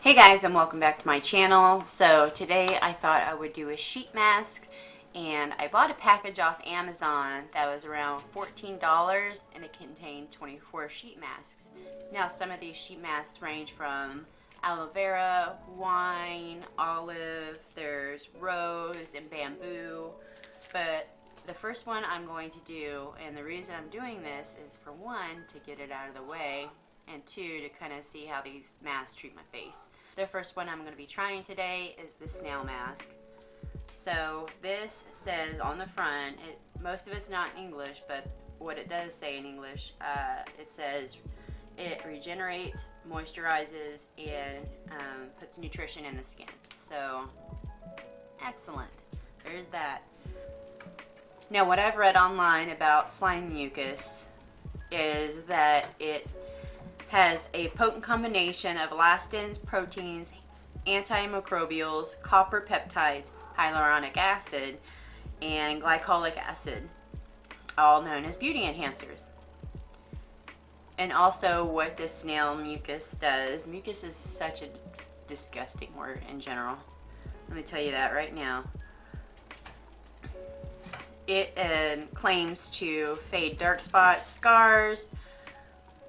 Hey guys, and welcome back to my channel. So today I thought I would do a sheet mask, and I bought a package off Amazon that was around $14 and it contained 24 sheet masks. Now some of these sheet masks range from aloe vera, wine, olive, there's rose and bamboo, but the first one I'm going to do, and the reason I'm doing this is for one, to get it out of the way, and two, to kind of see how these masks treat my face. The first one I'm going to be trying today is the snail mask. So this says on the front, most of it's not in English, but what it does say in English, it says it regenerates, moisturizes, and puts nutrition in the skin. So excellent. There's that. Now what I've read online about slime mucus is that it has a potent combination of elastins, proteins, antimicrobials, copper peptides, hyaluronic acid, and glycolic acid, all known as beauty enhancers. And also what the snail mucus does. Mucus is such a disgusting word in general. Let me tell you that right now. It claims to fade dark spots, scars,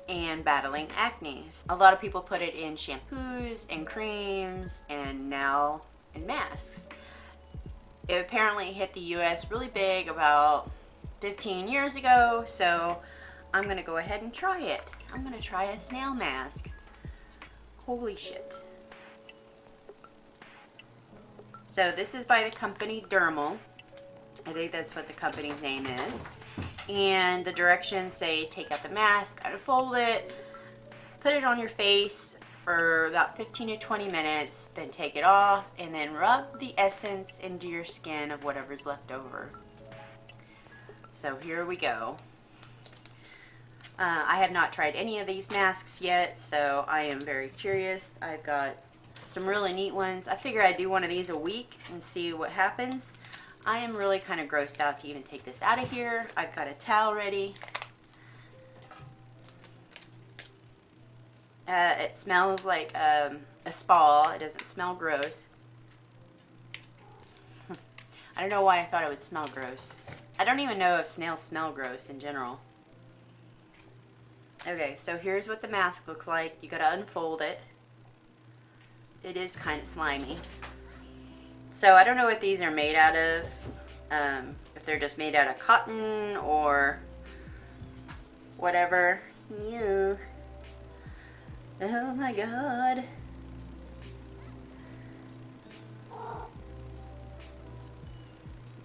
and battling acne. A lot of people put it in shampoos and creams and now in masks. It apparently hit the US really big about 15 years ago, so I'm going to go ahead and try it. I'm going to try a snail mask. Holy shit. So this is by the company Dermal. I think that's what the company's name is. And the directions say take out the mask, unfold it, put it on your face for about 15 to 20 minutes, then take it off, and then rub the essence into your skin of whatever's left over. So here we go. I have not tried any of these masks yet, so I am very curious. I've got some really neat ones. I figure I'd do one of these a week and see what happens. I am really kind of grossed out to even take this out of here. I've got a towel ready. It smells like a spa. It doesn't smell gross. I don't know why I thought it would smell gross. I don't even know if snails smell gross in general. Okay, so here's what the mask looks like. You gotta unfold it. It is kind of slimy. So I don't know what these are made out of, if they're just made out of cotton or whatever. Ew. Oh my god.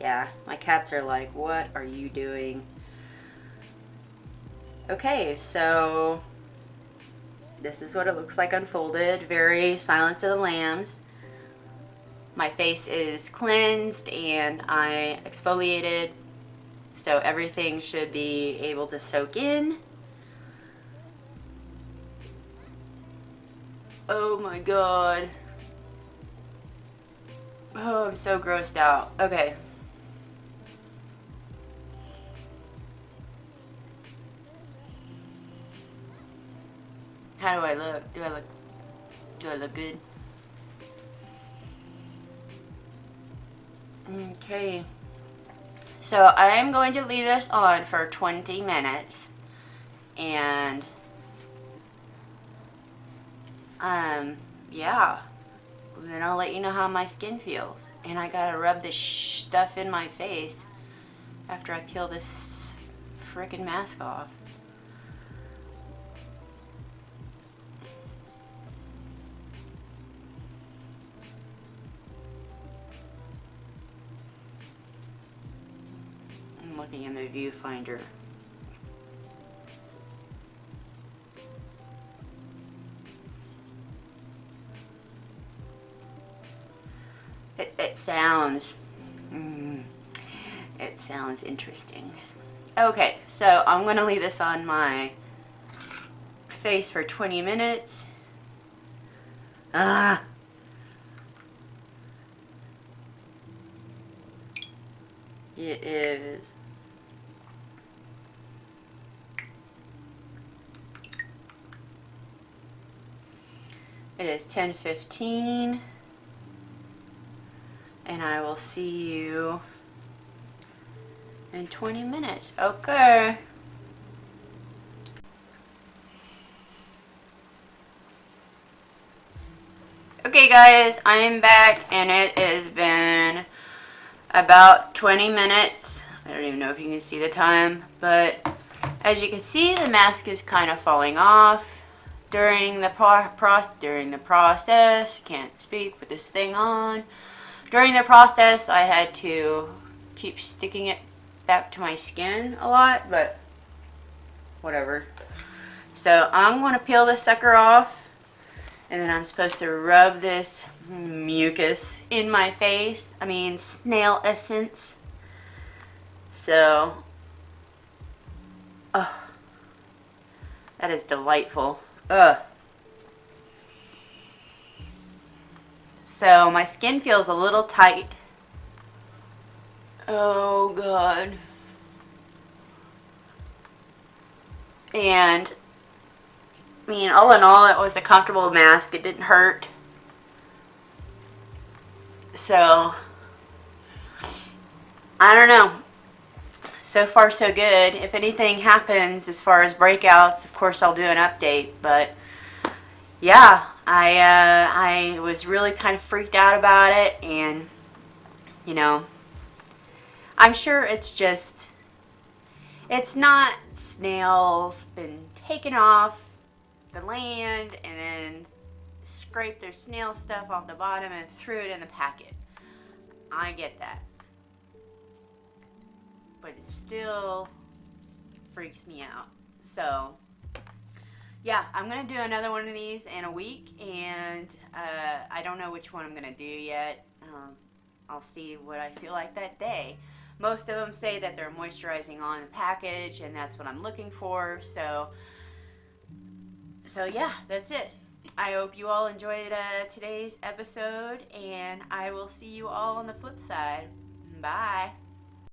Yeah, my cats are like, what are you doing? Okay, so this is what it looks like unfolded. Very Silence of the Lambs. My face is cleansed and I exfoliated, so everything should be able to soak in. Oh my god. Oh, I'm so grossed out. Okay. How do I look? Do I look good? Okay, so I'm going to leave this on for 20 minutes, and yeah, then I'll let you know how my skin feels. And I gotta rub this stuff in my face after I peel this frickin' mask off. Looking in the viewfinder. It sounds it sounds interesting. Okay, so I'm gonna leave this on my face for 20 minutes. It is It is 10:15, and I will see you in 20 minutes. Okay. Okay guys, I am back, and it has been about 20 minutes. I don't even know if you can see the time, but as you can see, the mask is kind of falling off during the process. Can't speak with this thing on. During the process, I had to keep sticking it back to my skin a lot, but whatever. So I'm going to peel this sucker off, and then I'm supposed to rub this mucus in my face. I mean, snail essence. So, oh, that is delightful. Ugh. So my skin feels a little tight. Oh God. And I mean, all in all, it was a comfortable mask. It didn't hurt. So I don't know. So far so good. If anything happens as far as breakouts, of course I'll do an update. But yeah, I was really kind of freaked out about it, and you know, I'm sure it's not snails been taken off the land and then scraped their snail stuff off the bottom and threw it in the packet. I get that. But it still freaks me out. So, yeah, I'm going to do another one of these in a week, and I don't know which one I'm going to do yet. I'll see what I feel like that day. Most of them say that they're moisturizing on the package, and that's what I'm looking for. So yeah, that's it. I hope you all enjoyed today's episode, and I will see you all on the flip side. Bye.